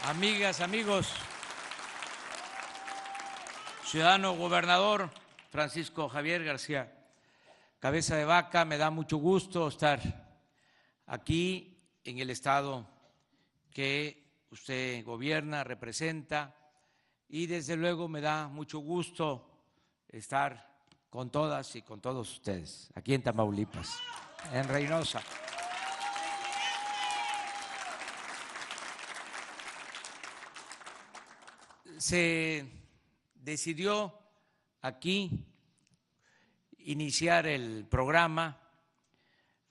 Amigas, amigos, ciudadano gobernador Francisco Javier García Cabeza de Vaca, me da mucho gusto estar aquí en el estado que usted gobierna, representa, y desde luego me da mucho gusto estar con todas y con todos ustedes aquí en Tamaulipas, en Reynosa. Se decidió aquí iniciar el programa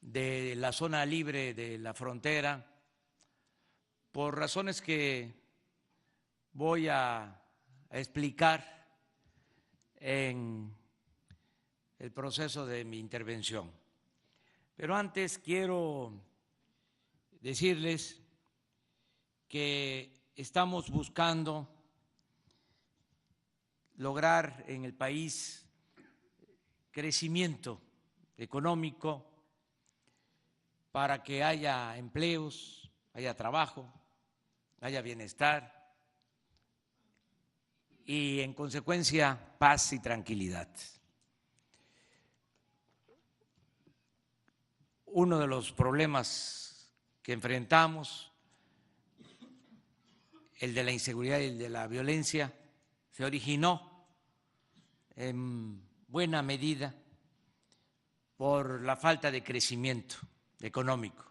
de la zona libre de la frontera por razones que voy a explicar en el proceso de mi intervención. Pero antes quiero decirles que estamos buscando lograr en el país crecimiento económico para que haya empleos, haya trabajo, haya bienestar y, en consecuencia, paz y tranquilidad. Uno de los problemas que enfrentamos, el de la inseguridad y el de la violencia, se originó en buena medida por la falta de crecimiento económico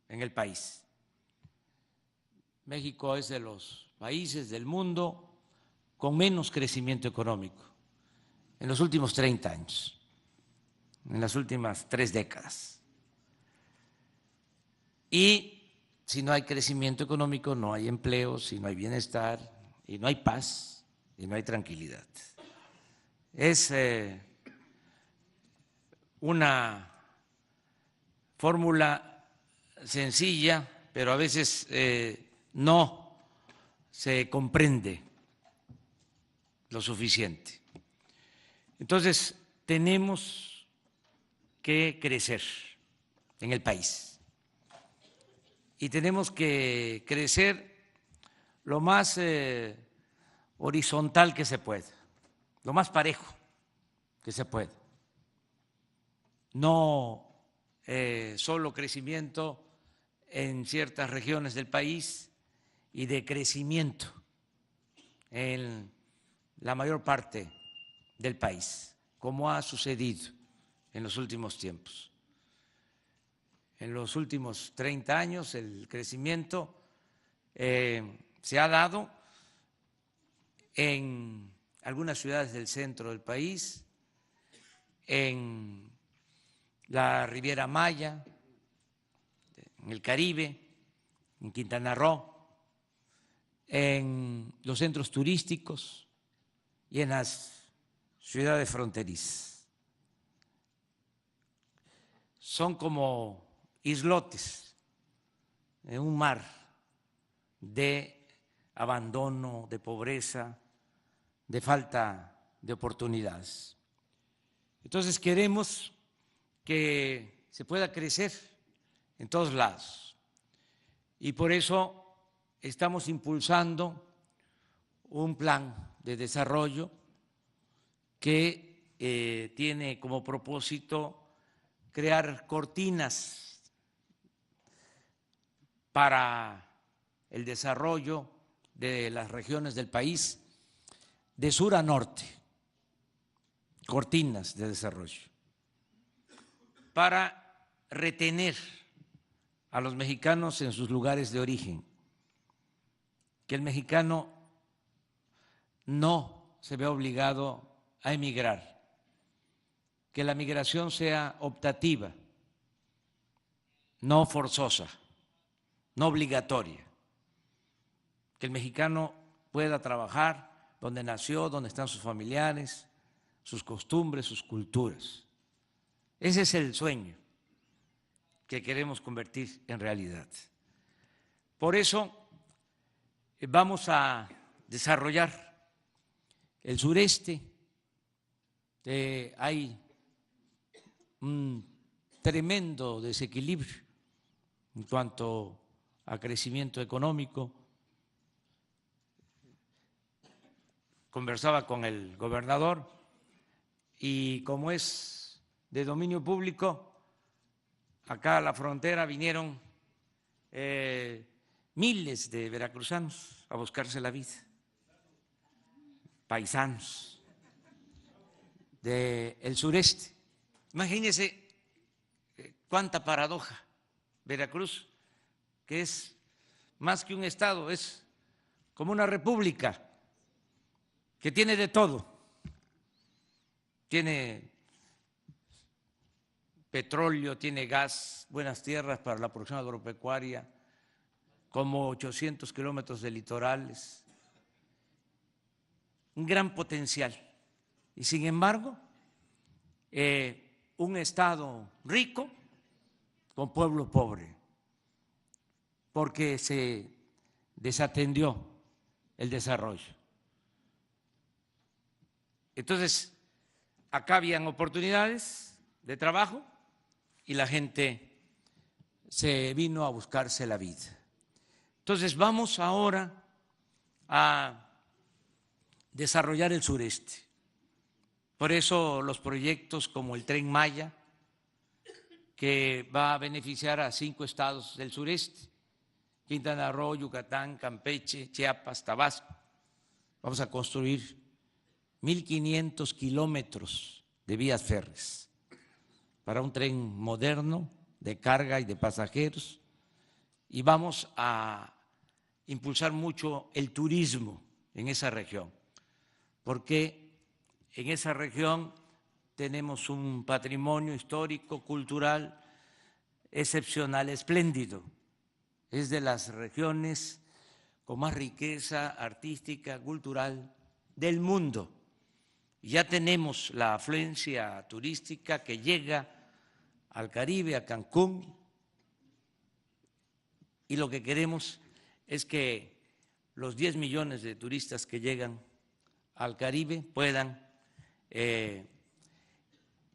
en el país. México es de los países del mundo con menos crecimiento económico en los últimos 30 años, en las últimas 3 décadas. Y si no hay crecimiento económico, no hay empleo, si no hay bienestar, y no hay paz, y no hay tranquilidad. Es una fórmula sencilla, pero a veces no se comprende lo suficiente. Entonces, tenemos que crecer en el país y tenemos que crecer lo más horizontal que se pueda, lo más parejo que se pueda. No solo crecimiento en ciertas regiones del país y de crecimiento en la mayor parte del país, como ha sucedido en los últimos tiempos. En los últimos 30 años el crecimiento se ha dado en algunas ciudades del centro del país, en la Riviera Maya, en el Caribe, en Quintana Roo, en los centros turísticos y en las ciudades fronterizas. Son como islotes en un mar de abandono, de pobreza, de falta de oportunidades. Entonces queremos que se pueda crecer en todos lados y por eso estamos impulsando un plan de desarrollo que tiene como propósito crear cortinas para el desarrollo de las regiones del país de sur a norte, cortinas de desarrollo, para retener a los mexicanos en sus lugares de origen, que el mexicano no se vea obligado a emigrar, que la migración sea optativa, no forzosa, no obligatoria, que el mexicano pueda trabajar donde nació, donde están sus familiares, sus costumbres, sus culturas. Ese es el sueño que queremos convertir en realidad. Por eso vamos a desarrollar el sureste. Hay un tremendo desequilibrio en cuanto a crecimiento económico conversaba con el gobernador y como es de dominio público, acá a la frontera vinieron miles de veracruzanos a buscarse la vida, paisanos del sureste. Imagínense cuánta paradoja. Veracruz, que es más que un estado, es como una república que tiene de todo. Tiene petróleo, tiene gas, buenas tierras para la producción agropecuaria, como 800 kilómetros de litorales, un gran potencial. Y sin embargo, un estado rico con pueblo pobre, porque se desatendió el desarrollo. Entonces, acá habían oportunidades de trabajo y la gente se vino a buscarse la vida. Entonces, vamos ahora a desarrollar el sureste. Por eso los proyectos como el Tren Maya, que va a beneficiar a 5 estados del sureste, Quintana Roo, Yucatán, Campeche, Chiapas, Tabasco. Vamos a construir 1.500 kilómetros de vías férreas para un tren moderno de carga y de pasajeros, y vamos a impulsar mucho el turismo en esa región, porque en esa región tenemos un patrimonio histórico, cultural, excepcional, espléndido. Es de las regiones con más riqueza artística, cultural del mundo. Ya tenemos la afluencia turística que llega al Caribe, a Cancún, y lo que queremos es que los 10 millones de turistas que llegan al Caribe puedan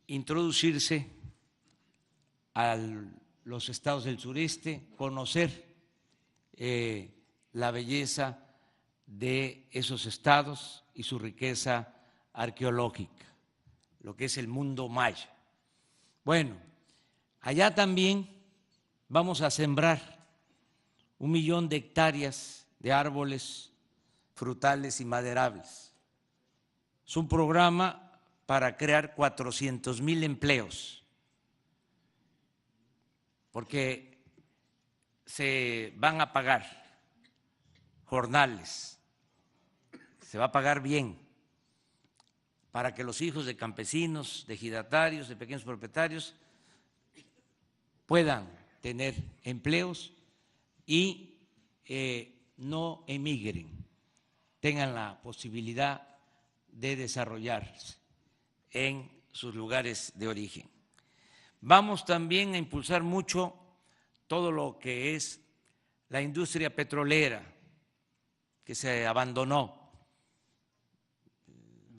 introducirse a los estados del sureste, conocer la belleza de esos estados y su riqueza arqueológica, lo que es el mundo maya. Bueno, allá también vamos a sembrar 1 millón de hectáreas de árboles frutales y maderables. Es un programa para crear 400,000 empleos, porque se van a pagar jornales, se va a pagar bien, para que los hijos de campesinos, de ejidatarios, de pequeños propietarios puedan tener empleos y no emigren, tengan la posibilidad de desarrollarse en sus lugares de origen. Vamos también a impulsar mucho todo lo que es la industria petrolera, que se abandonó.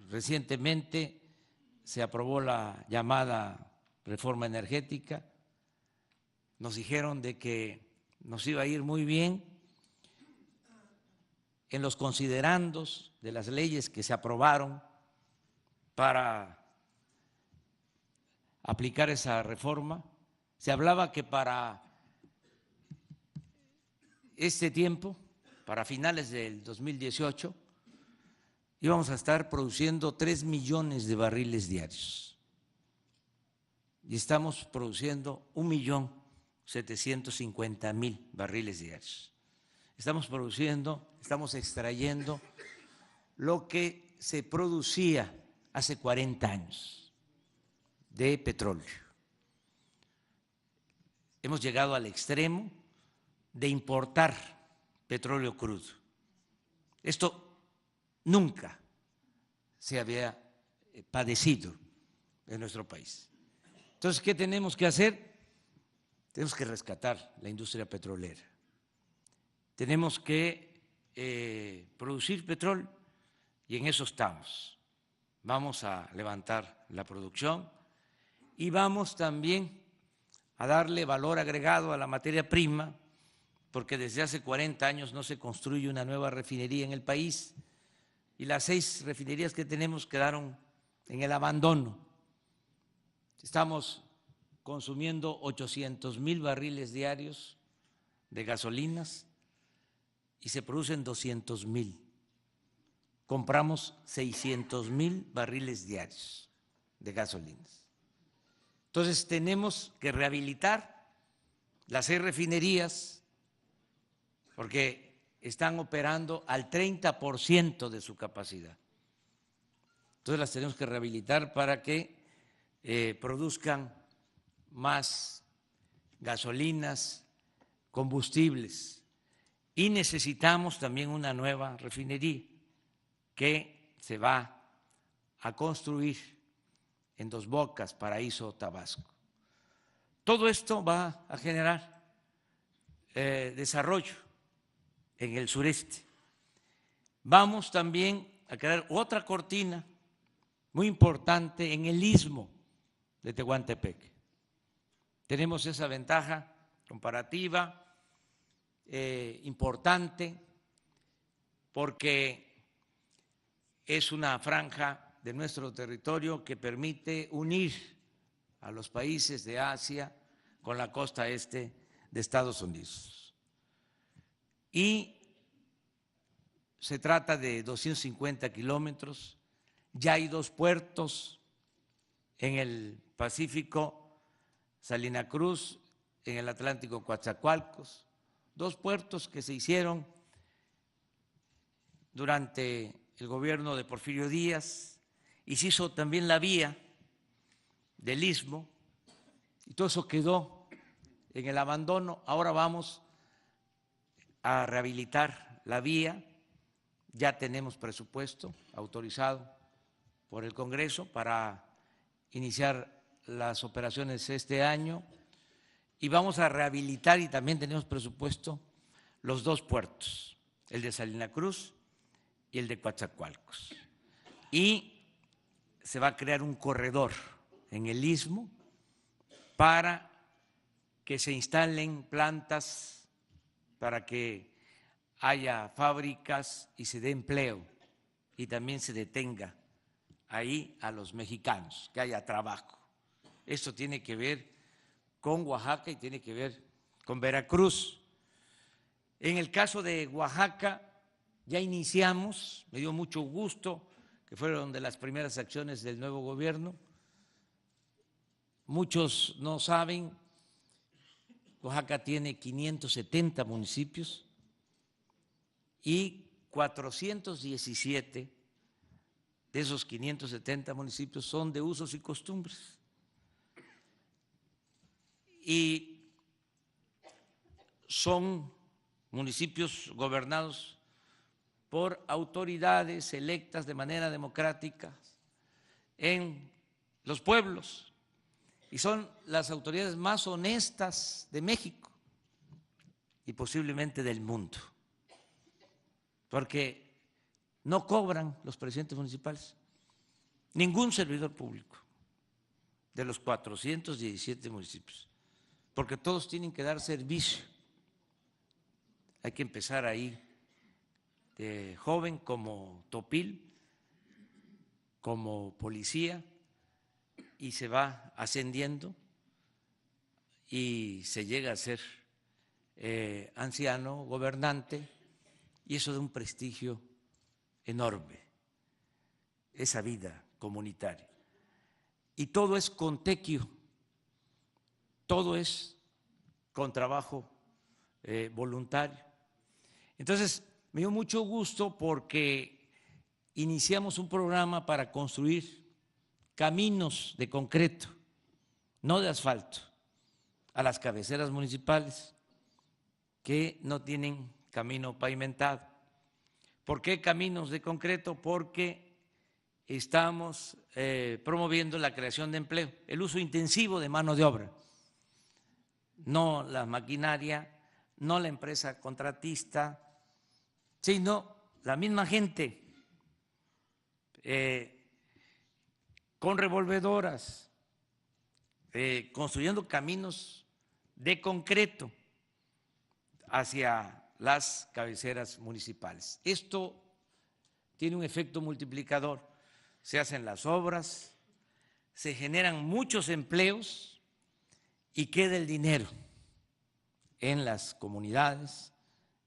Recientemente se aprobó la llamada reforma energética. Nos dijeron de que nos iba a ir muy bien en los considerandos de las leyes que se aprobaron para aplicar esa reforma. Se hablaba que para este tiempo, para finales del 2018, íbamos a estar produciendo 3 millones de barriles diarios y estamos produciendo 1.750.000 barriles diarios. Estamos produciendo, estamos extrayendo lo que se producía hace 40 años de petróleo. Hemos llegado al extremo de importar petróleo crudo. Esto nunca se había padecido en nuestro país. Entonces, ¿qué tenemos que hacer? Tenemos que rescatar la industria petrolera. Tenemos que producir petróleo y en eso estamos. Vamos a levantar la producción y vamos también a darle valor agregado a la materia prima, porque desde hace 40 años no se construye una nueva refinería en el país. y las 6 refinerías que tenemos quedaron en el abandono. Estamos consumiendo 800,000 barriles diarios de gasolinas y se producen 200,000. Compramos 600,000 barriles diarios de gasolinas. Entonces tenemos que rehabilitar las 6 refinerías porque están operando al 30% de su capacidad. Entonces las tenemos que rehabilitar para que produzcan más gasolinas, combustibles, y necesitamos también una nueva refinería que se va a construir en Dos Bocas, Paraíso, Tabasco. Todo esto va a generar desarrollo en el sureste. Vamos también a crear otra cortina muy importante en el istmo de Tehuantepec. Tenemos esa ventaja comparativa importante porque es una franja de nuestro territorio que permite unir a los países de Asia con la costa este de Estados Unidos. Y se trata de 250 kilómetros, ya hay 2 puertos en el Pacífico, Salina Cruz, en el Atlántico, Coatzacoalcos, 2 puertos que se hicieron durante el gobierno de Porfirio Díaz, y se hizo también la vía del istmo, y todo eso quedó en el abandono. Ahora vamos a rehabilitar la vía, ya tenemos presupuesto autorizado por el Congreso para iniciar las operaciones este año, y vamos a rehabilitar, y también tenemos presupuesto, los 2 puertos, el de Salina Cruz y el de Coatzacoalcos. Y se va a crear un corredor en el istmo para que se instalen plantas, para que haya fábricas y se dé empleo, y también se detenga ahí a los mexicanos, que haya trabajo. Esto tiene que ver con Oaxaca y tiene que ver con Veracruz. En el caso de Oaxaca ya iniciamos, me dio mucho gusto que fueron de las primeras acciones del nuevo gobierno. Muchos no saben, Oaxaca tiene 570 municipios y 417 de esos 570 municipios son de usos y costumbres. Y son municipios gobernados por autoridades electas de manera democrática en los pueblos, y son las autoridades más honestas de México y posiblemente del mundo, porque no cobran los presidentes municipales, ningún servidor público de los 417 municipios, porque todos tienen que dar servicio. Hay que empezar ahí de joven como topil, como policía, y se va ascendiendo y se llega a ser anciano, gobernante, y eso da un prestigio enorme, esa vida comunitaria. Y todo es con tequio, todo es con trabajo voluntario. Entonces, me dio mucho gusto porque iniciamos un programa para construir caminos de concreto, no de asfalto, a las cabeceras municipales que no tienen camino pavimentado. ¿Por qué caminos de concreto? Porque estamos promoviendo la creación de empleo, el uso intensivo de mano de obra, no la maquinaria, no la empresa contratista, sino la misma gente con revolvedoras, construyendo caminos de concreto hacia las cabeceras municipales. Esto tiene un efecto multiplicador. Se hacen las obras, se generan muchos empleos y queda el dinero en las comunidades,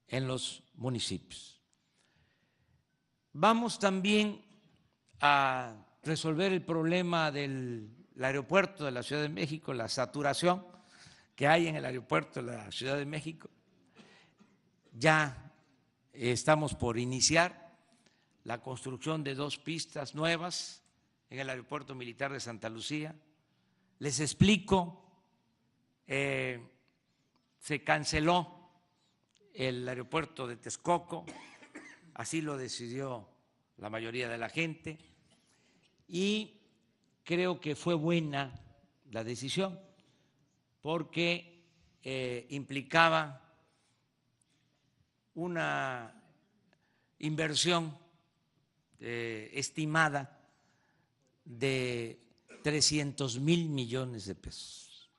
en los municipios. Vamos también a resolver el problema del aeropuerto de la Ciudad de México, la saturación que hay en el aeropuerto de la Ciudad de México. Ya estamos por iniciar la construcción de 2 pistas nuevas en el Aeropuerto Militar de Santa Lucía. Les explico, se canceló el aeropuerto de Texcoco, así lo decidió la mayoría de la gente, y creo que fue buena la decisión porque implicaba una inversión estimada de 300,000 millones de pesos.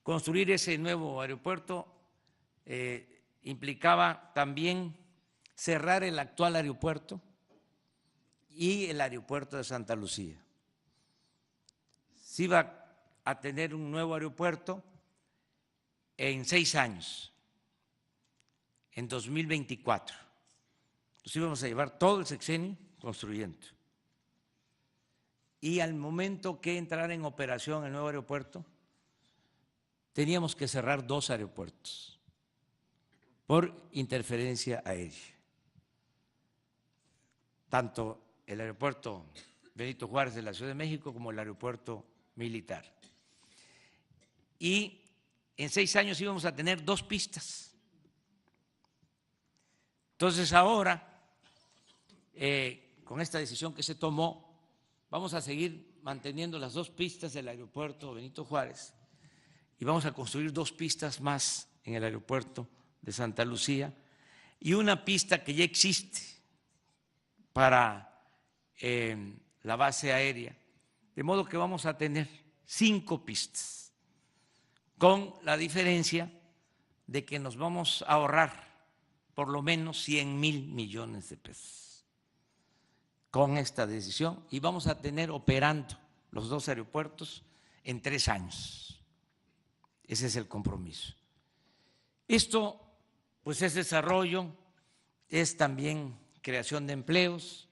Construir ese nuevo aeropuerto implicaba también cerrar el actual aeropuerto y el aeropuerto de Santa Lucía. Se iba a tener un nuevo aeropuerto en 6 años, en 2024. Nos íbamos a llevar todo el sexenio construyendo. Y al momento que entrara en operación el nuevo aeropuerto, teníamos que cerrar 2 aeropuertos por interferencia aérea. Tanto el aeropuerto Benito Juárez de la Ciudad de México como el aeropuerto militar. Y en 6 años íbamos a tener 2 pistas. Entonces ahora, con esta decisión que se tomó, vamos a seguir manteniendo las 2 pistas del aeropuerto Benito Juárez y vamos a construir 2 pistas más en el aeropuerto de Santa Lucía y una pista que ya existe para la base aérea, de modo que vamos a tener 5 pistas, con la diferencia de que nos vamos a ahorrar por lo menos 100,000 millones de pesos con esta decisión y vamos a tener operando los 2 aeropuertos en 3 años. Ese es el compromiso. Esto, pues, es desarrollo, es también creación de empleos.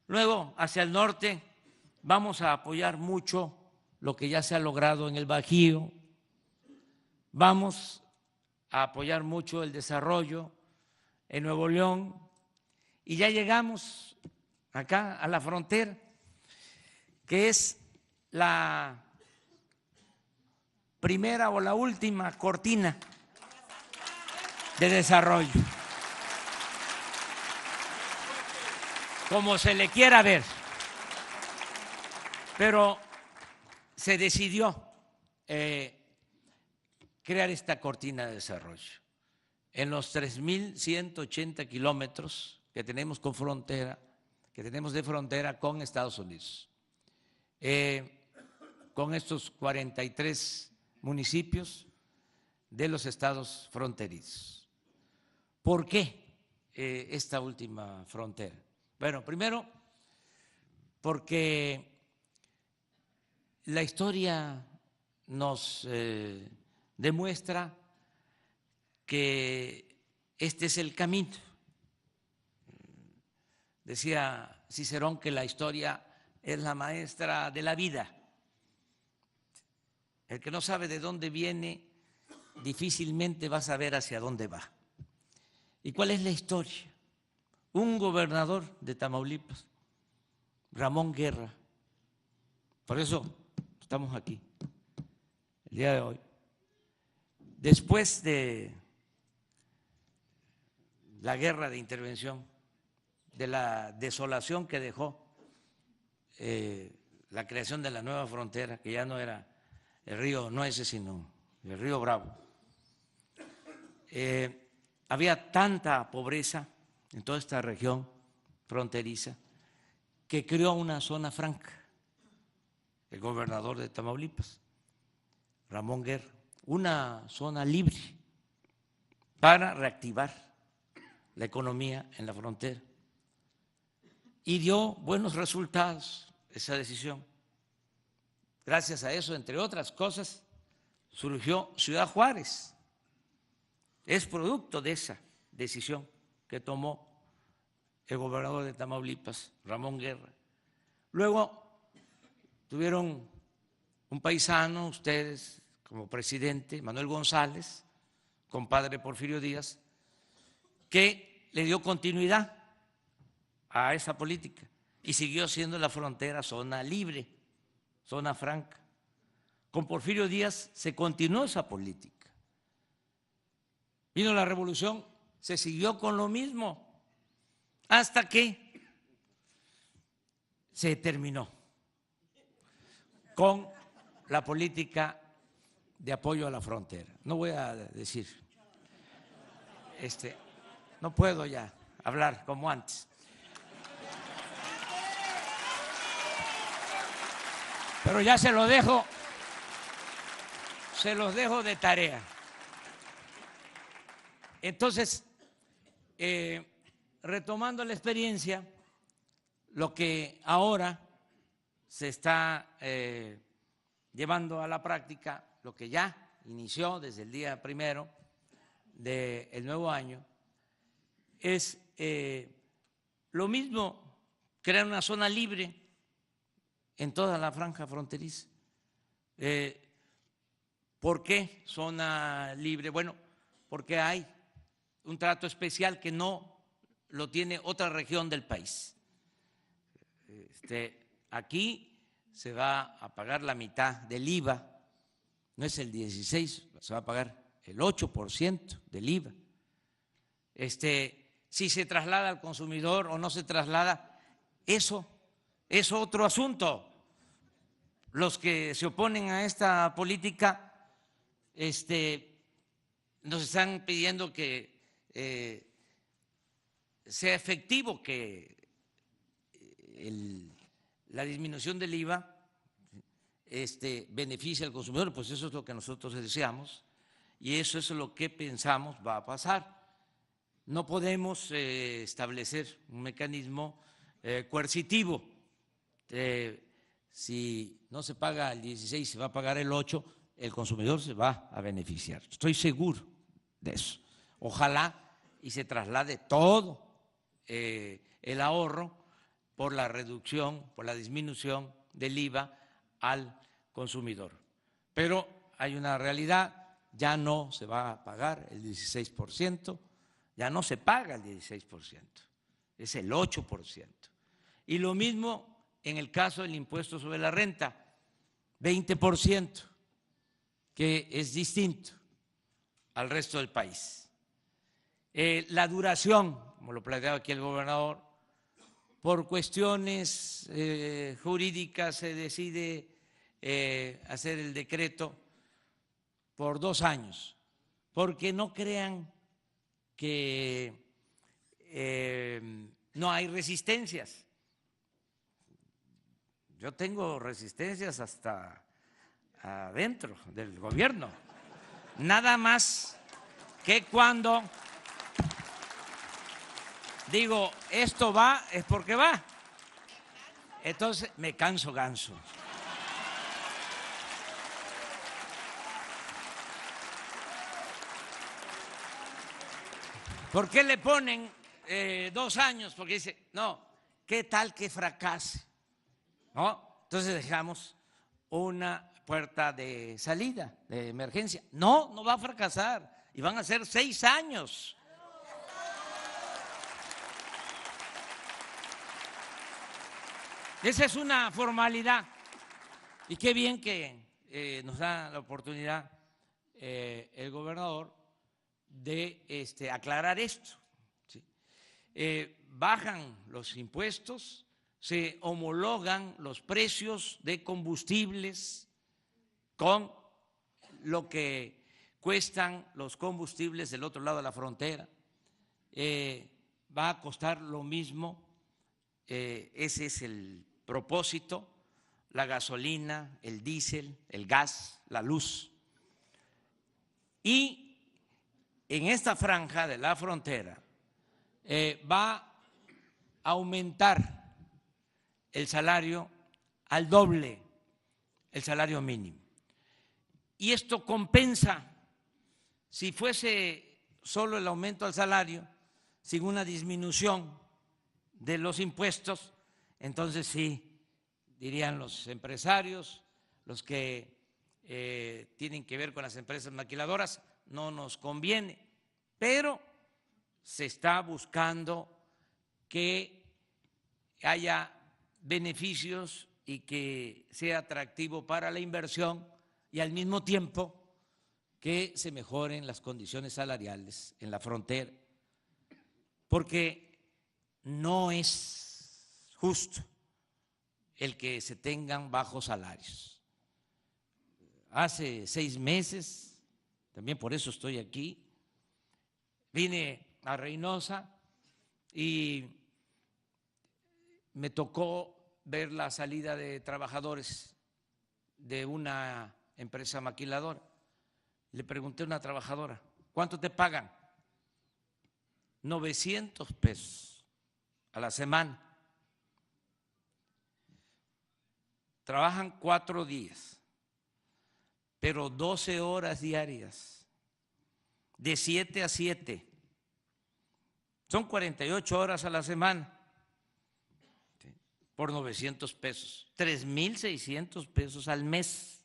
Luego, hacia el norte, vamos a apoyar mucho lo que ya se ha logrado en el Bajío. Vamos a apoyar mucho el desarrollo en Nuevo León y ya llegamos acá a la frontera, que es la primera o la última cortina de desarrollo, como se le quiera ver, pero se decidió crear esta cortina de desarrollo en los 3,180 kilómetros que tenemos con frontera, que tenemos de frontera con Estados Unidos, con estos 43 municipios de los estados fronterizos. ¿Por qué esta última frontera? Bueno, primero, porque la historia nos demuestra que este es el camino. Decía Cicerón que la historia es la maestra de la vida. El que no sabe de dónde viene, difícilmente va a saber hacia dónde va. ¿Y cuál es la historia? Un gobernador de Tamaulipas, Ramón Guerra, por eso estamos aquí el día de hoy, después de la guerra de intervención, de la desolación que dejó la creación de la nueva frontera, que ya no era el río Nueces, sino el río Bravo. Había tanta pobreza en toda esta región fronteriza que creó una zona franca, el gobernador de Tamaulipas, Ramón Guerra, una zona libre para reactivar la economía en la frontera. Y dio buenos resultados esa decisión. Gracias a eso, entre otras cosas, surgió Ciudad Juárez. Es producto de esa decisión que tomó el gobernador de Tamaulipas, Ramón Guerra. Luego tuvieron un paisano, ustedes, como presidente, Manuel González, compadre Porfirio Díaz, que le dio continuidad a esa política y siguió siendo la frontera zona libre, zona franca. Con Porfirio Díaz se continuó esa política. Vino la revolución, se siguió con lo mismo, hasta que se terminó con la política de apoyo a la frontera. No voy a decir, no puedo ya hablar como antes. Pero ya se los dejo de tarea. Entonces, retomando la experiencia, lo que ahora se está llevando a la práctica, lo que ya inició desde el día 1 del nuevo año, es lo mismo, crear una zona libre en toda la franja fronteriza. ¿Por qué zona libre? Bueno, porque hay un trato especial que no lo tiene otra región del país. Aquí se va a pagar la mitad del IVA, no es el 16, se va a pagar el 8% del IVA. Si se traslada al consumidor o no se traslada, eso es otro asunto. Los que se oponen a esta política nos están pidiendo que sea efectivo, que la disminución del IVA beneficie al consumidor. Pues eso es lo que nosotros deseamos y eso es lo que pensamos va a pasar. No podemos establecer un mecanismo coercitivo. Si no se paga el 16, se va a pagar el 8, el consumidor se va a beneficiar. Estoy seguro de eso. Ojalá y se traslade todo el ahorro por la reducción, por la disminución del IVA al consumidor. Pero hay una realidad, ya no se va a pagar el 16%, ya no se paga el 16%, es el 8%. Y lo mismo en el caso del impuesto sobre la renta, 20%, que es distinto al resto del país. La duración, como lo planteaba aquí el gobernador, por cuestiones jurídicas se decide hacer el decreto por 2 años, porque no crean que no hay resistencias. Yo tengo resistencias hasta adentro del gobierno. Nada más que cuando digo esto va, es porque va. Entonces me canso ganso. ¿Por qué le ponen 2 años? Porque dice, no, ¿qué tal que fracase? ¿No? Entonces dejamos una puerta de salida, de emergencia. No, no va a fracasar y van a ser 6 años. Esa es una formalidad y qué bien que nos da la oportunidad el gobernador de aclarar esto. ¿Sí? Bajan los impuestos, se homologan los precios de combustibles con lo que cuestan los combustibles del otro lado de la frontera. Va a costar lo mismo, ese es el propósito, la gasolina, el diésel, el gas, la luz. Y en esta franja de la frontera va a aumentar el salario al doble, el salario mínimo. Y esto compensa, si fuese solo el aumento al salario, sin una disminución de los impuestos, entonces sí, dirían los empresarios, los que tienen que ver con las empresas maquiladoras, no nos conviene, pero se está buscando que haya beneficios y que sea atractivo para la inversión y al mismo tiempo que se mejoren las condiciones salariales en la frontera, porque no es justo el que se tengan bajos salarios. Hace 6 meses, también por eso estoy aquí, vine a Reynosa y me tocó ver la salida de trabajadores de una empresa maquiladora. Le pregunté a una trabajadora, ¿cuánto te pagan? 900 pesos a la semana. Trabajan 4 días, pero 12 horas diarias, de 7 a 7. Son 48 horas a la semana, por 900 pesos, 3,600 pesos al mes.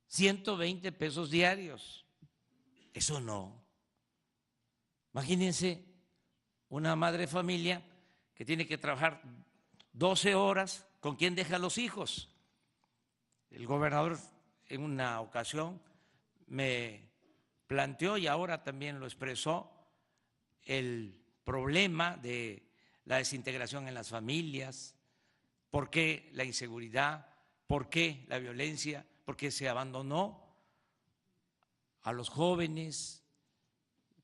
120 pesos diarios. Eso no. Imagínense una madre de familia que tiene que trabajar 12 horas, ¿con quién deja a los hijos? El gobernador en una ocasión me planteó, y ahora también lo expresó, el problema de la desintegración en las familias, por qué la inseguridad, por qué la violencia, porque se abandonó a los jóvenes,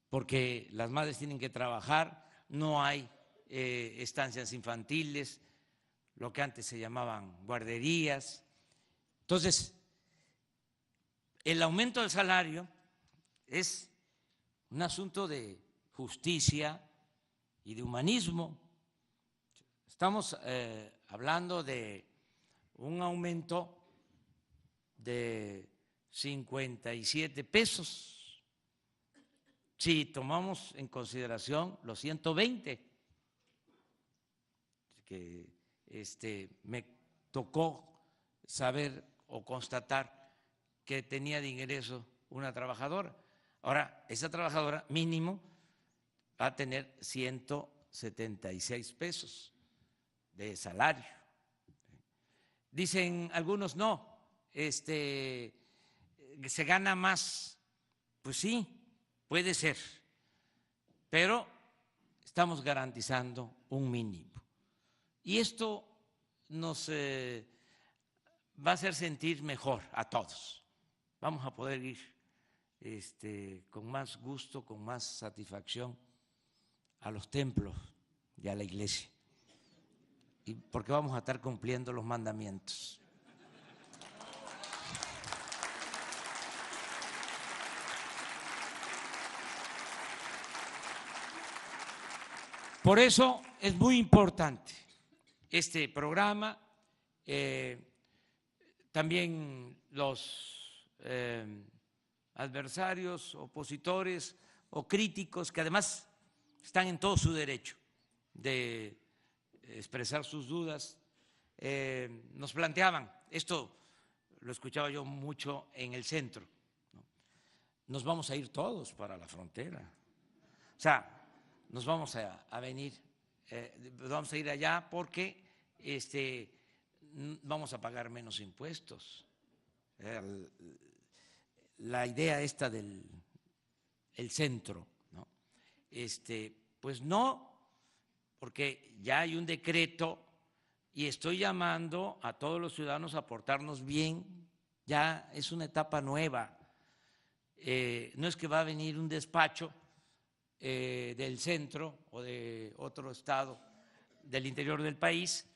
porque las madres tienen que trabajar, no hay estancias infantiles, lo que antes se llamaban guarderías. Entonces, el aumento del salario es un asunto de justicia y de humanismo. Estamos hablando de un aumento de 57 pesos, si tomamos en consideración los 120 que me tocó saber o constatar que tenía de ingreso una trabajadora. Ahora, esa trabajadora mínimo va a tener 176 pesos de salario. Dicen algunos, no, se gana más. Pues sí, puede ser, pero estamos garantizando un mínimo. Y esto nos va a hacer sentir mejor a todos. Vamos a poder ir con más gusto, con más satisfacción a los templos y a la iglesia, y porque vamos a estar cumpliendo los mandamientos. Por eso es muy importante este programa. También los adversarios, opositores o críticos, que además están en todo su derecho de expresar sus dudas, nos planteaban, esto lo escuchaba yo mucho en el centro, ¿no? Nos vamos a ir todos para la frontera, o sea, nos vamos a venir, vamos a ir allá porque vamos a pagar menos impuestos. La idea esta del centro, ¿no? Pues no, porque ya hay un decreto y estoy llamando a todos los ciudadanos a portarnos bien. Ya es una etapa nueva. No es que va a venir un despacho del centro o de otro estado del interior del país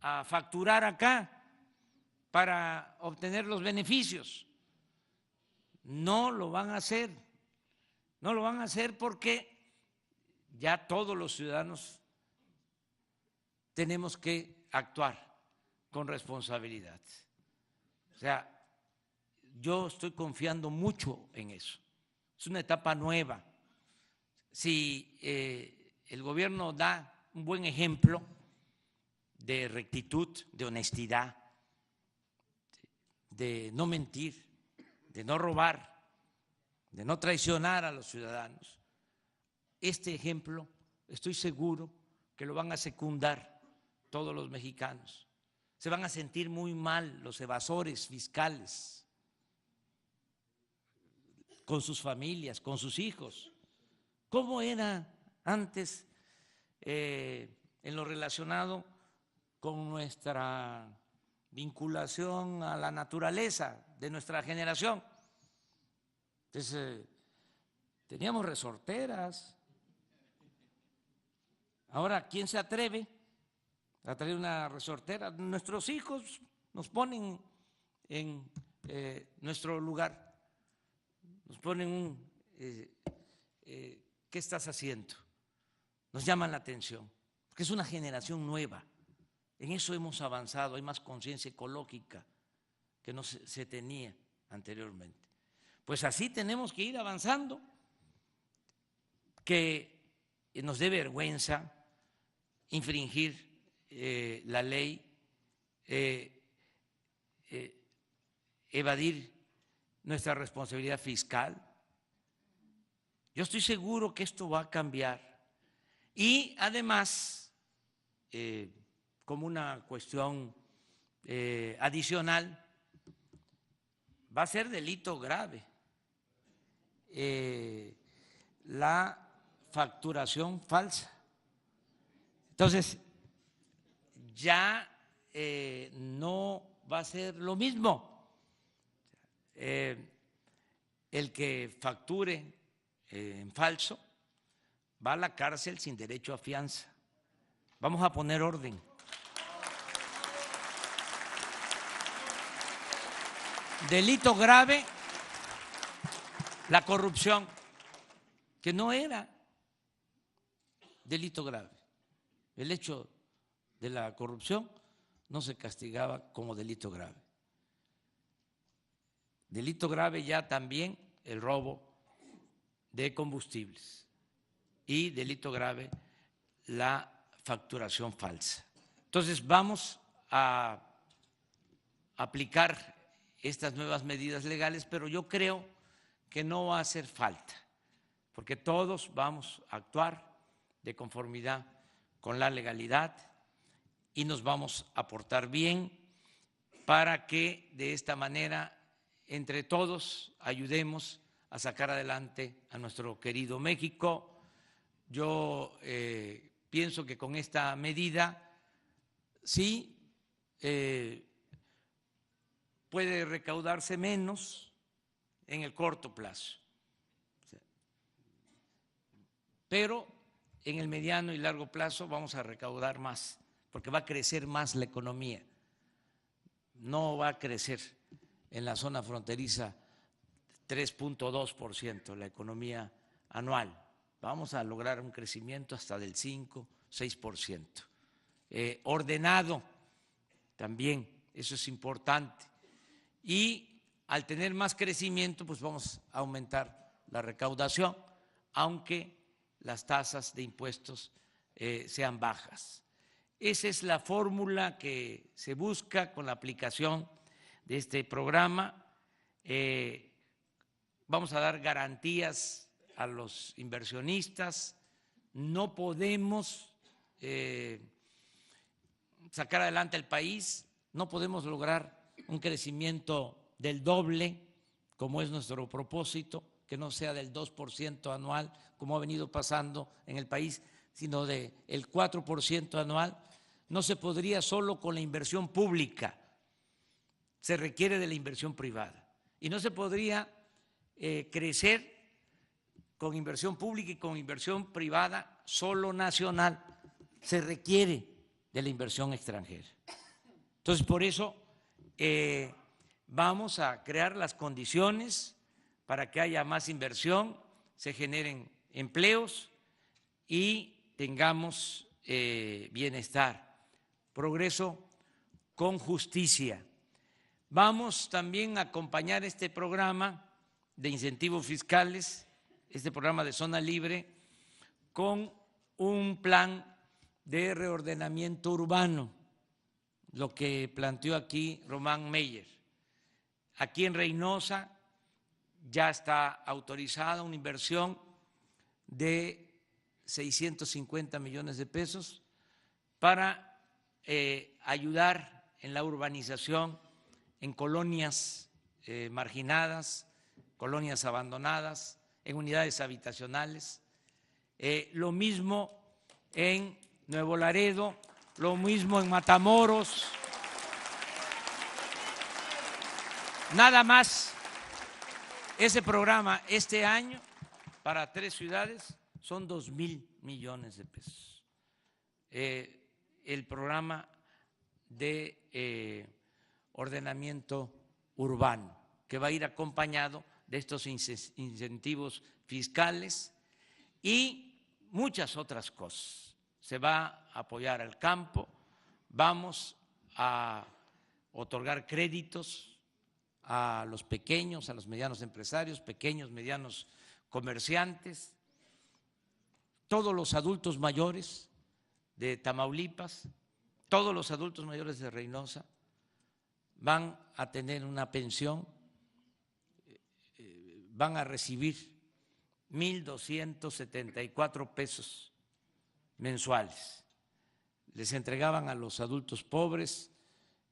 a facturar acá para obtener los beneficios. no lo van a hacer. No lo van a hacer porque ya todos los ciudadanos tenemos que actuar con responsabilidad. O sea, yo estoy confiando mucho en eso. Es una etapa nueva. Si el gobierno da un buen ejemplo de rectitud, de honestidad, de no mentir, de no robar, de no traicionar a los ciudadanos, este ejemplo estoy seguro que lo van a secundar todos los mexicanos. Se van a sentir muy mal los evasores fiscales con sus familias, con sus hijos. ¿Cómo era antes en lo relacionado con nuestra vinculación a la naturaleza de nuestra generación? Entonces, teníamos resorteras. Ahora, ¿quién se atreve a traer una resortera? Nuestros hijos nos ponen en nuestro lugar, nos ponen ¿qué estás haciendo? Nos llaman la atención, porque es una generación nueva. En eso hemos avanzado, hay más conciencia ecológica que no se tenía anteriormente. Pues así tenemos que ir avanzando, que nos dé vergüenza infringir la ley, evadir nuestra responsabilidad fiscal. Yo estoy seguro que esto va a cambiar y además, como una cuestión adicional, va a ser delito grave la facturación falsa. Entonces, ya no va a ser lo mismo el que facture en falso, va a la cárcel sin derecho a fianza. Vamos a poner orden. Delito grave, la corrupción, que no era delito grave. El hecho de la corrupción no se castigaba como delito grave. Delito grave ya también el robo de combustibles y delito grave la facturación falsa. Entonces vamos a aplicar estas nuevas medidas legales, pero yo creo que no va a hacer falta, porque todos vamos a actuar de conformidad con la legalidad y nos vamos a portar bien para que de esta manera entre todos ayudemos a sacar adelante a nuestro querido México. Yo pienso que con esta medida sí puede recaudarse menos en el corto plazo, pero en el mediano y largo plazo vamos a recaudar más, porque va a crecer más la economía. No va a crecer en la zona fronteriza 3.2% la economía anual. Vamos a lograr un crecimiento hasta del 5, 6%. Ordenado también, eso es importante. Y al tener más crecimiento, pues vamos a aumentar la recaudación, aunque las tasas de impuestos sean bajas. Esa es la fórmula que se busca con la aplicación de este programa. Vamos a dar garantías a los inversionistas. No podemos sacar adelante el país, no podemos lograr un crecimiento del doble, como es nuestro propósito, que no sea del 2% anual, como ha venido pasando en el país, sino del 4% anual. No se podría solo con la inversión pública, se requiere de la inversión privada. Y no se podría crecer con inversión pública y con inversión privada solo nacional, se requiere de la inversión extranjera. Entonces, por eso vamos a crear las condiciones para que haya más inversión, se generen empleos y tengamos bienestar, progreso con justicia. Vamos también a acompañar este programa de incentivos fiscales, este programa de zona libre, con un plan de reordenamiento urbano, lo que planteó aquí Román Meyer. Aquí en Reynosa ya está autorizada una inversión de 650 millones de pesos para ayudar en la urbanización en colonias marginadas, colonias abandonadas, en unidades habitacionales. Lo mismo en Nuevo Laredo, lo mismo en Matamoros. Nada más, ese programa este año para 3 ciudades son 2,000 millones de pesos. El programa de ordenamiento urbano, que va a ir acompañado de estos incentivos fiscales y muchas otras cosas. Se va a apoyar al campo, vamos a otorgar créditos a los pequeños, a los medianos empresarios, pequeños, medianos comerciantes, todos los adultos mayores de Tamaulipas, todos los adultos mayores de Reynosa van a tener una pensión, van a recibir 1,274 pesos mensuales. Les entregaban a los adultos pobres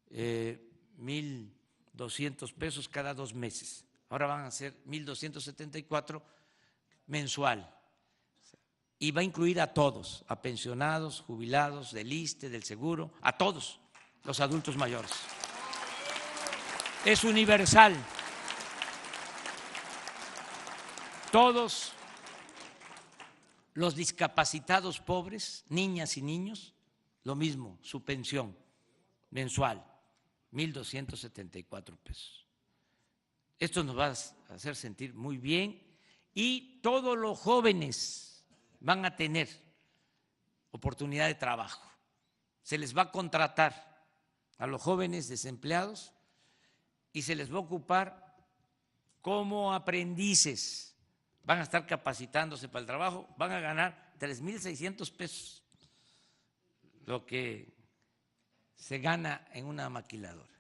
1,200 pesos cada 2 meses. Ahora van a ser 1,274 mensual. Y va a incluir a todos, a pensionados, jubilados, del ISSSTE, del Seguro, a todos los adultos mayores. Es universal. Todos los discapacitados pobres, niñas y niños, lo mismo, su pensión mensual, 1,274 pesos. Esto nos va a hacer sentir muy bien y todos los jóvenes van a tener oportunidad de trabajo. Se les va a contratar a los jóvenes desempleados y se les va a ocupar como aprendices. Van a estar capacitándose para el trabajo, van a ganar 3,600 pesos, lo que se gana en una maquiladora.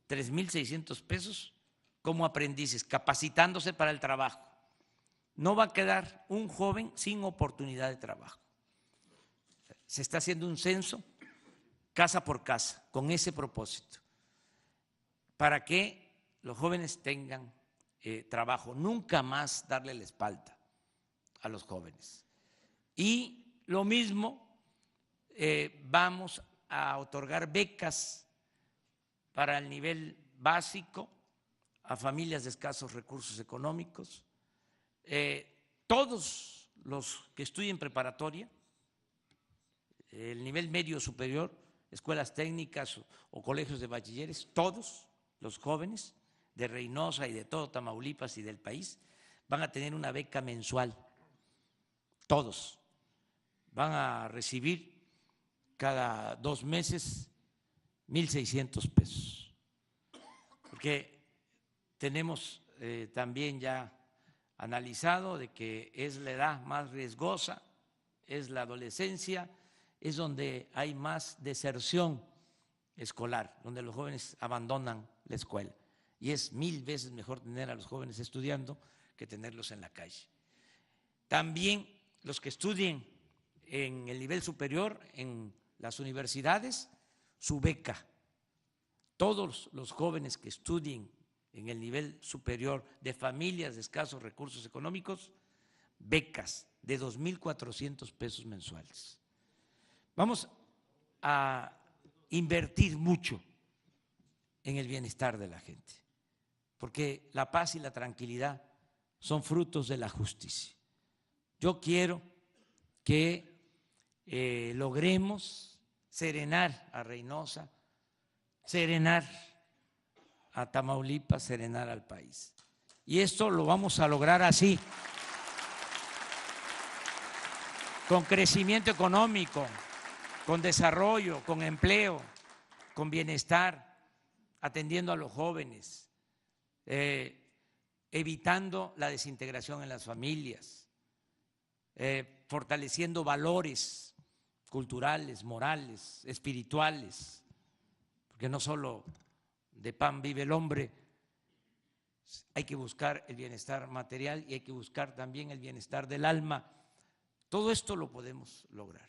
3,600 pesos como aprendices, capacitándose para el trabajo. No va a quedar un joven sin oportunidad de trabajo. Se está haciendo un censo casa por casa con ese propósito, para que los jóvenes tengan trabajo, nunca más darle la espalda a los jóvenes. Y lo mismo, vamos a otorgar becas para el nivel básico a familias de escasos recursos económicos. Todos los que estudien preparatoria, el nivel medio superior, escuelas técnicas o colegios de bachilleres, todos los jóvenes de Reynosa y de todo Tamaulipas y del país van a tener una beca mensual. Todos van a recibir cada 2 meses 1,600 pesos. Porque tenemos también ya analizado de que es la edad más riesgosa, es la adolescencia, es donde hay más deserción escolar, donde los jóvenes abandonan la escuela. Y es 1,000 veces mejor tener a los jóvenes estudiando que tenerlos en la calle. También los que estudien en el nivel superior, en las universidades, su beca. Todos los jóvenes que estudien en el nivel superior de familias de escasos recursos económicos, becas de 2,400 pesos mensuales. Vamos a invertir mucho en el bienestar de la gente, porque la paz y la tranquilidad son frutos de la justicia. Yo quiero que logremos serenar a Reynosa, serenar a Tamaulipas, serenar al país. Y esto lo vamos a lograr así, con crecimiento económico, con desarrollo, con empleo, con bienestar, atendiendo a los jóvenes, evitando la desintegración en las familias, fortaleciendo valores culturales, morales, espirituales, porque no solo de pan vive el hombre, hay que buscar el bienestar material y hay que buscar también el bienestar del alma. Todo esto lo podemos lograr.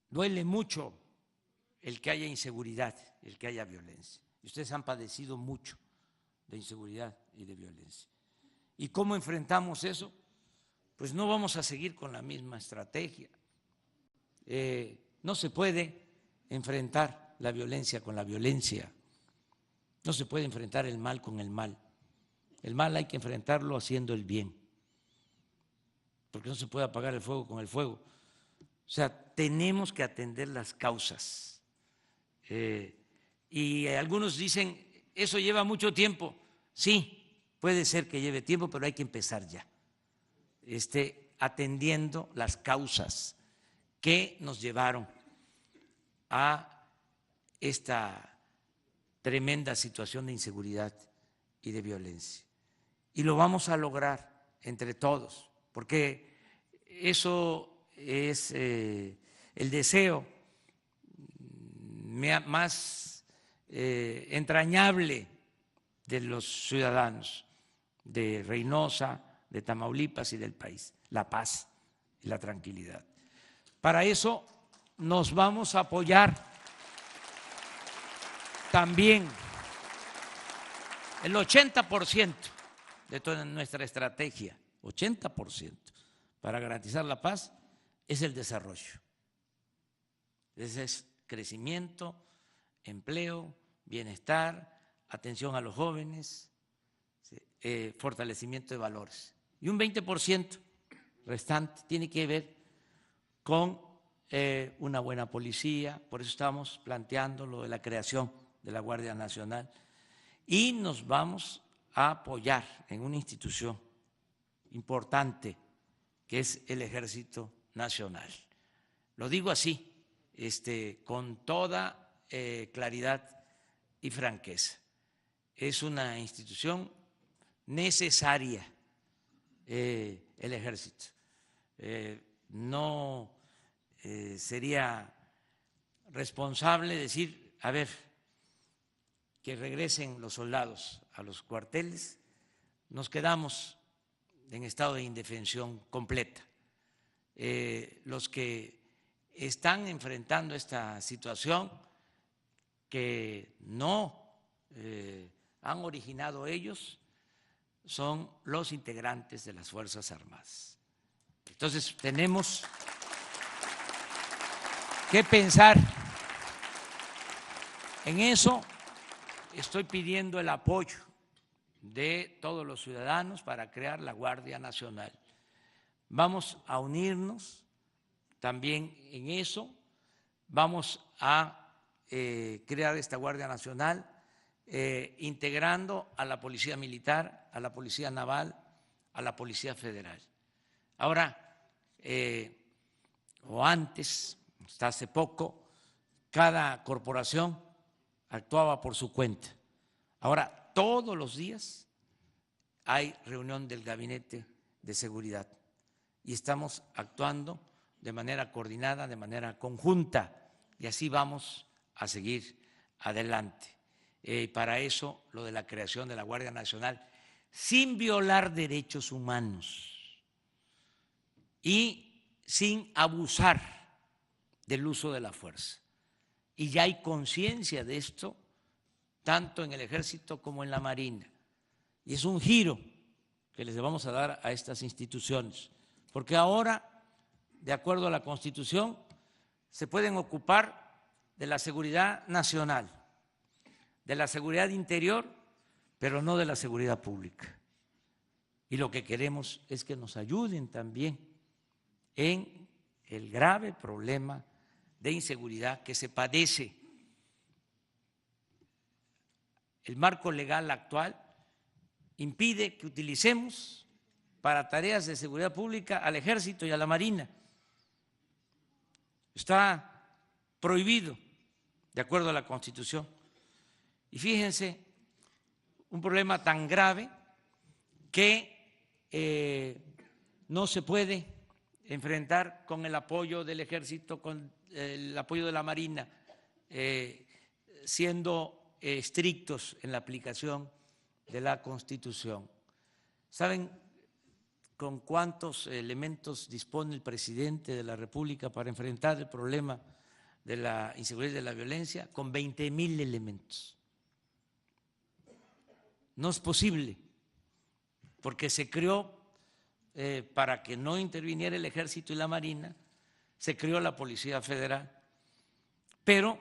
Duele mucho el que haya inseguridad, el que haya violencia. Y ustedes han padecido mucho de inseguridad y de violencia. ¿Y cómo enfrentamos eso? Pues no vamos a seguir con la misma estrategia. No se puede enfrentar la violencia con la violencia. No se puede enfrentar el mal con el mal. El mal hay que enfrentarlo haciendo el bien, porque no se puede apagar el fuego con el fuego. O sea, tenemos que atender las causas. Y algunos dicen, eso lleva mucho tiempo. Sí, puede ser que lleve tiempo, pero hay que empezar ya, atendiendo las causas que nos llevaron a esta tremenda situación de inseguridad y de violencia. Y lo vamos a lograr entre todos, porque eso es el deseo más entrañable de los ciudadanos de Reynosa, de Tamaulipas y del país, la paz y la tranquilidad. Para eso nos vamos a apoyar también el 80% de toda nuestra estrategia, 80% para garantizar la paz es el desarrollo. Ese es crecimiento, empleo, bienestar, atención a los jóvenes, fortalecimiento de valores. Y un 20% restante tiene que ver con una buena policía, por eso estamos planteando lo de la creación de la Guardia Nacional, y nos vamos a apoyar en una institución importante que es el Ejército Nacional. Lo digo así, con toda claridad y franqueza. Es una institución necesaria, el Ejército. No sería responsable decir, a ver, que regresen los soldados a los cuarteles, nos quedamos en estado de indefensión completa. Los que están enfrentando esta situación, que no han originado ellos, son los integrantes de las Fuerzas Armadas. Entonces tenemos que pensar en eso. Estoy pidiendo el apoyo de todos los ciudadanos para crear la Guardia Nacional. Vamos a unirnos también en eso, vamos a crear esta Guardia Nacional integrando a la Policía Militar, a la Policía Naval, a la Policía Federal. Ahora, o antes, hasta hace poco, cada corporación actuaba por su cuenta. Ahora, todos los días hay reunión del Gabinete de Seguridad y estamos actuando de manera coordinada, de manera conjunta, y así vamos a seguir adelante. Para eso, lo de la creación de la Guardia Nacional, sin violar derechos humanos y sin abusar del uso de la fuerza. Y ya hay conciencia de esto, tanto en el Ejército como en la Marina. Y es un giro que les vamos a dar a estas instituciones, porque ahora, de acuerdo a la Constitución, se pueden ocupar de la seguridad nacional, de la seguridad interior, pero no de la seguridad pública. Y lo que queremos es que nos ayuden también en el grave problema de inseguridad que se padece. El marco legal actual impide que utilicemos para tareas de seguridad pública al Ejército y a la Marina. Está prohibido de acuerdo a la Constitución. Y fíjense, un problema tan grave que no se puede enfrentar con el apoyo del Ejército, con el apoyo de la Marina, siendo estrictos en la aplicación de la Constitución. ¿Saben con cuántos elementos dispone el presidente de la República para enfrentar el problema de la inseguridad y de la violencia? Con 20,000 elementos. No es posible, porque se creó, para que no interviniera el Ejército y la Marina, se creó la Policía Federal, pero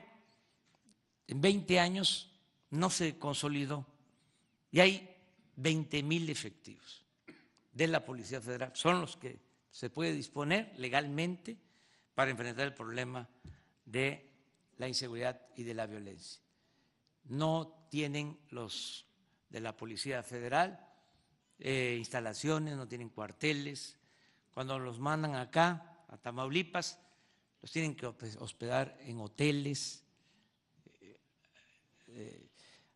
en 20 años no se consolidó y hay 20,000 efectivos de la Policía Federal, son los que se puede disponer legalmente para enfrentar el problema de la inseguridad y de la violencia. No tienen los de la Policía Federal instalaciones, no tienen cuarteles. Cuando los mandan acá, a Tamaulipas, los tienen que hospedar en hoteles,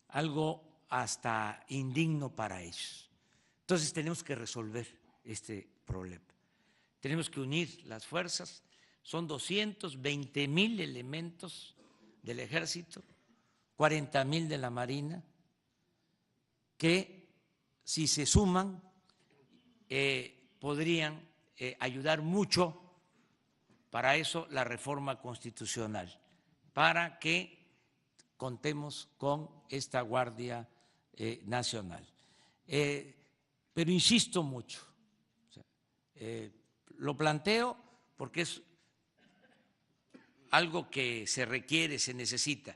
algo hasta indigno para ellos. Entonces tenemos que resolver este problema. Tenemos que unir las fuerzas. Son 220,000 elementos del Ejército, 40,000 de la Marina, que si se suman podrían ayudar mucho. Para eso la reforma constitucional, para que contemos con esta Guardia Nacional. Pero insisto mucho, lo planteo porque es algo que se requiere, se necesita,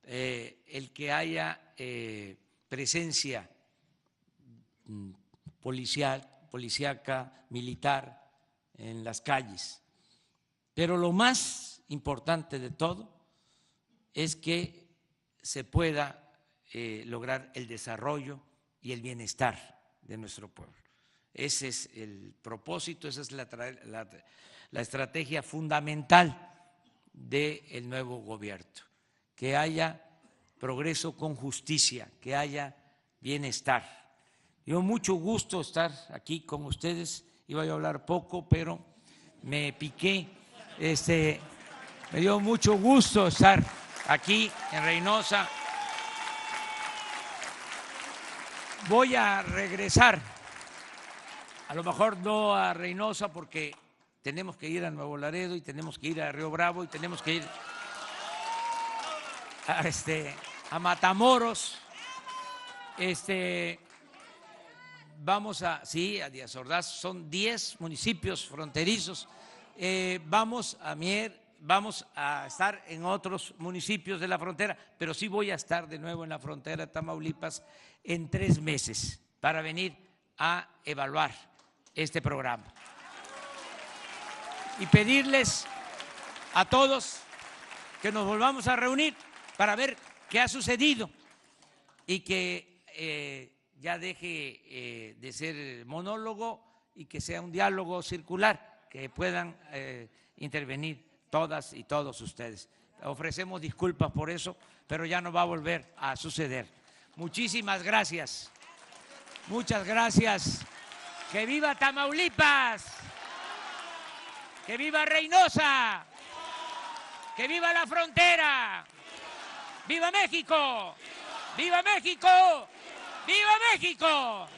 el que haya presencia policíaca, militar en las calles. Pero lo más importante de todo es que se pueda lograr el desarrollo y el bienestar de nuestro pueblo. Ese es el propósito, esa es la estrategia fundamental del nuevo gobierno, que haya progreso con justicia, que haya bienestar. Dio mucho gusto estar aquí con ustedes, iba a hablar poco, pero me piqué, me dio mucho gusto estar aquí en Reynosa. Voy a regresar, a lo mejor no a Reynosa porque tenemos que ir a Nuevo Laredo y tenemos que ir a Río Bravo y tenemos que ir a Matamoros, vamos a Díaz Ordaz, son 10 municipios fronterizos, vamos a Mier, vamos a estar en otros municipios de la frontera, pero sí voy a estar de nuevo en la frontera de Tamaulipas en 3 meses para venir a evaluar este programa. Y pedirles a todos que nos volvamos a reunir para ver qué ha sucedido y que ya deje de ser monólogo y que sea un diálogo circular, que puedan intervenir todas y todos ustedes. Ofrecemos disculpas por eso, pero ya no va a volver a suceder. Muchísimas gracias. Muchas gracias. ¡Que viva Tamaulipas! ¡Que viva Reynosa! ¡Que viva la frontera! ¡Viva México! ¡Viva México! ¡Viva México!